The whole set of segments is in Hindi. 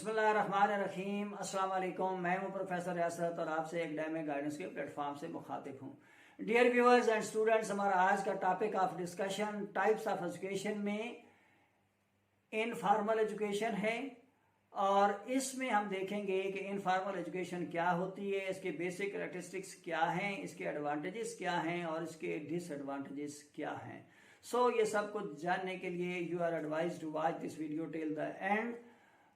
बिस्मिल्लाहिर्रहमानिर्रहीम। अस्सलाम वालेकुम। मैं हूं प्रोफेसर रियासत और आपसे एकेडमिक गाइडेंस के प्लेटफॉर्म से मुखातिब हूं। डियर व्यूअर्स एंड स्टूडेंट्स, हमारा आज का topic of discussion types of education में इनफॉर्मल एजुकेशन है और इसमें हम देखेंगे कि इनफॉर्मल एजुकेशन क्या होती है, इसके बेसिक कैरेक्टरिस्टिक्स क्या हैं, इसके एडवांटेजेस क्या हैं और इसके डिसएडवांटेजेस क्या हैं। सो ये सब कुछ जानने के लिए you are advised to watch this video till the end.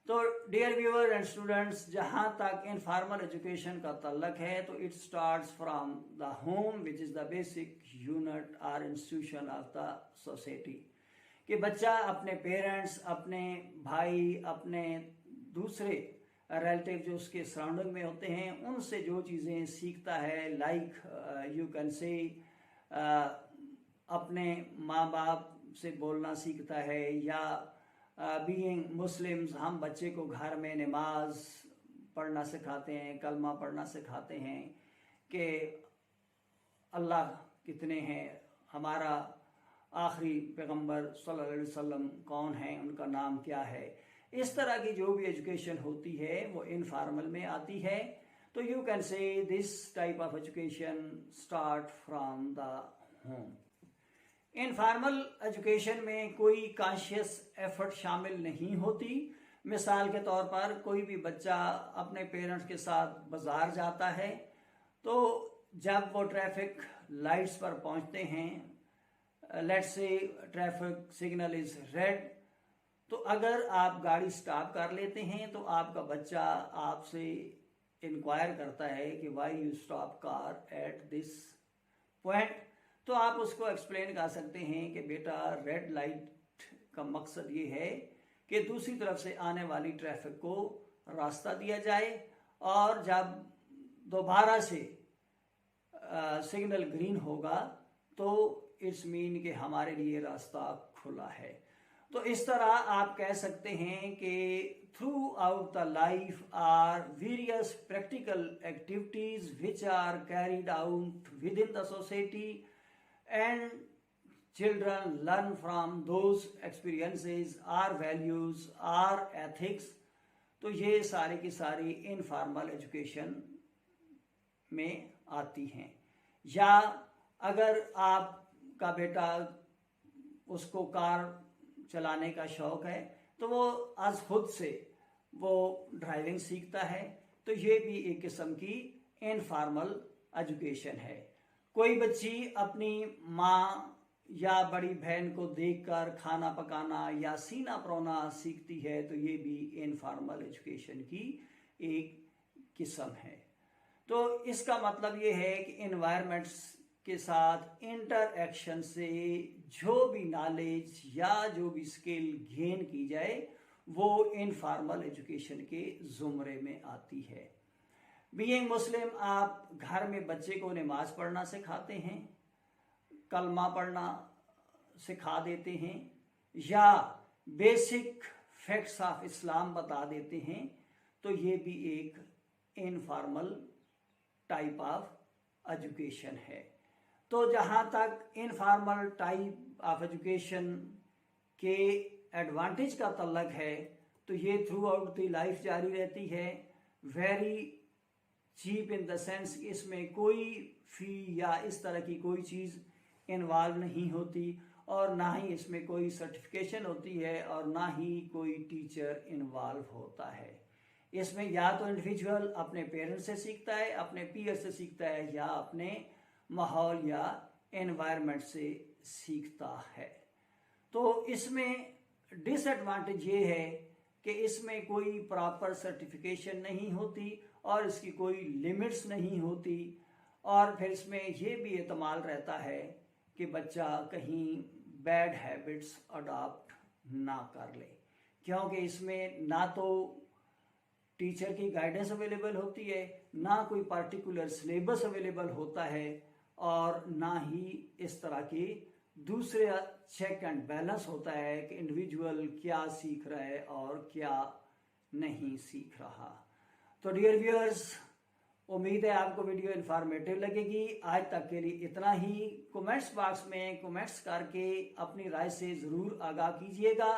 तो डियर व्यूअर एंड स्टूडेंट्स, जहाँ तक इनफॉर्मल एजुकेशन का तल्लक है तो it starts from the home which is the basic unit और इंस्टीट्यूशन ऑफ द सोसाइटी। कि बच्चा अपने पेरेंट्स, अपने भाई, अपने दूसरे रिलेटिव जो उसके सराउंडिंग में होते हैं उनसे जो चीज़ें सीखता है, लाइक यू कैन से अपने माँ बाप से बोलना सीखता है, या बीइंग मुस्लिम्स हम बच्चे को घर में नमाज पढ़ना सिखाते हैं, कलमा पढ़ना सिखाते हैं कि अल्लाह कितने हैं, हमारा आखिरी पैगंबर सल्लल्लाहु अलैहि वसल्लम कौन है, उनका नाम क्या है। इस तरह की जो भी एजुकेशन होती है वो इनफॉर्मल में आती है। तो you can say this type of education start from the home. Informal education में कोई कॉन्शियस एफर्ट शामिल नहीं होती। मिसाल के तौर पर कोई भी बच्चा अपने पेरेंट्स के साथ बाजार जाता है तो जब वो ट्रैफिक लाइट्स पर पहुंचते हैं, let's say traffic signal is red, तो अगर आप गाड़ी स्टॉप कर लेते हैं तो आपका बच्चा आपसे इंक्वायर करता है कि why you stop car at this point. तो आप उसको एक्सप्लेन कर सकते हैं कि बेटा रेड लाइट का मकसद ये है कि दूसरी तरफ से आने वाली ट्रैफिक को रास्ता दिया जाए और जब दोबारा से सिग्नल ग्रीन होगा तो इट्स मीन कि हमारे लिए रास्ता खुला है। तो इस तरह आप कह सकते हैं कि throughout the life are various practical activities which are carried out within the society and children learn from those experiences or values or ethics। तो ये सारी की सारी इनफॉर्मल एजुकेशन में आती हैं। या अगर आपका बेटा उसको कार चलाने का शौक है तो वो आज खुद से वो ड्राइविंग सीखता है, तो ये भी एक किस्म की इनफॉर्मल एजुकेशन है। कोई बच्ची अपनी माँ या बड़ी बहन को देखकर खाना पकाना या सीना परोना सीखती है, तो ये भी इनफॉर्मल एजुकेशन की एक किस्म है। तो इसका मतलब ये है कि इन्वायरमेंट्स के साथ इंटरएक्शन से जो भी नॉलेज या जो भी स्किल गेन की जाए वो इनफॉर्मल एजुकेशन के जुमरे में आती है। बीइंग मुस्लिम, आप घर में बच्चे को नमाज पढ़ना सिखाते हैं, कलमा पढ़ना सिखा देते हैं या बेसिक फैक्ट्स ऑफ इस्लाम बता देते हैं, तो ये भी एक इनफॉर्मल टाइप ऑफ एजुकेशन है। तो जहाँ तक इनफॉर्मल टाइप ऑफ एजुकेशन के एडवांटेज का तल्लक है तो ये थ्रू आउट द लाइफ जारी रहती है। Very cheap in the sense इसमें कोई फी या इस तरह की कोई चीज़ इन्वॉल्व नहीं होती और ना ही इसमें कोई सर्टिफिकेशन होती है और ना ही कोई टीचर इन्वॉल्व होता है। इसमें या तो इंडिविजुअल अपने पेरेंट्स से सीखता है, अपने पीयर से सीखता है, या अपने माहौल या एनवायरनमेंट से सीखता है। तो इसमें डिसएडवांटेज ये है कि इसमें कोई प्रॉपर सर्टिफिकेशन नहीं होती और इसकी कोई लिमिट्स नहीं होती, और फिर इसमें ये भी एहतमाल रहता है कि बच्चा कहीं बैड हैबिट्स अडॉप्ट ना कर ले, क्योंकि इसमें ना तो टीचर की गाइडेंस अवेलेबल होती है, ना कोई पार्टिकुलर सिलेबस अवेलेबल होता है, और ना ही इस तरह की दूसरे चेक एंड बैलेंस होता है कि इंडिविजुअल क्या सीख रहा है और क्या नहीं सीख रहा। तो डियर व्यूअर्स, उम्मीद है आपको वीडियो इन्फॉर्मेटिव लगेगी। आज तक के लिए इतना ही। कमेंट्स बॉक्स में कमेंट्स करके अपनी राय से ज़रूर आगाह कीजिएगा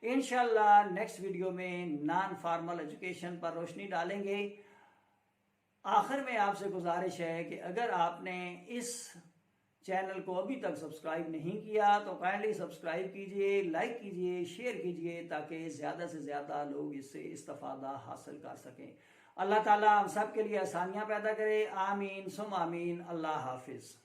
इंशाल्लाह नेक्स्ट वीडियो में नॉन फॉर्मल एजुकेशन पर रोशनी डालेंगे। आखिर में आपसे गुजारिश है कि अगर आपने इस चैनल को अभी तक सब्सक्राइब नहीं किया तो काइंडली सब्सक्राइब कीजिए, लाइक कीजिए, शेयर कीजिए ताकि ज़्यादा से ज़्यादा लोग इससे इस्तिफादा हासिल कर सकें। अल्लाह ताला हम सब के लिए आसानियाँ पैदा करे। आमीन सुम आमीन। अल्लाह हाफिज़।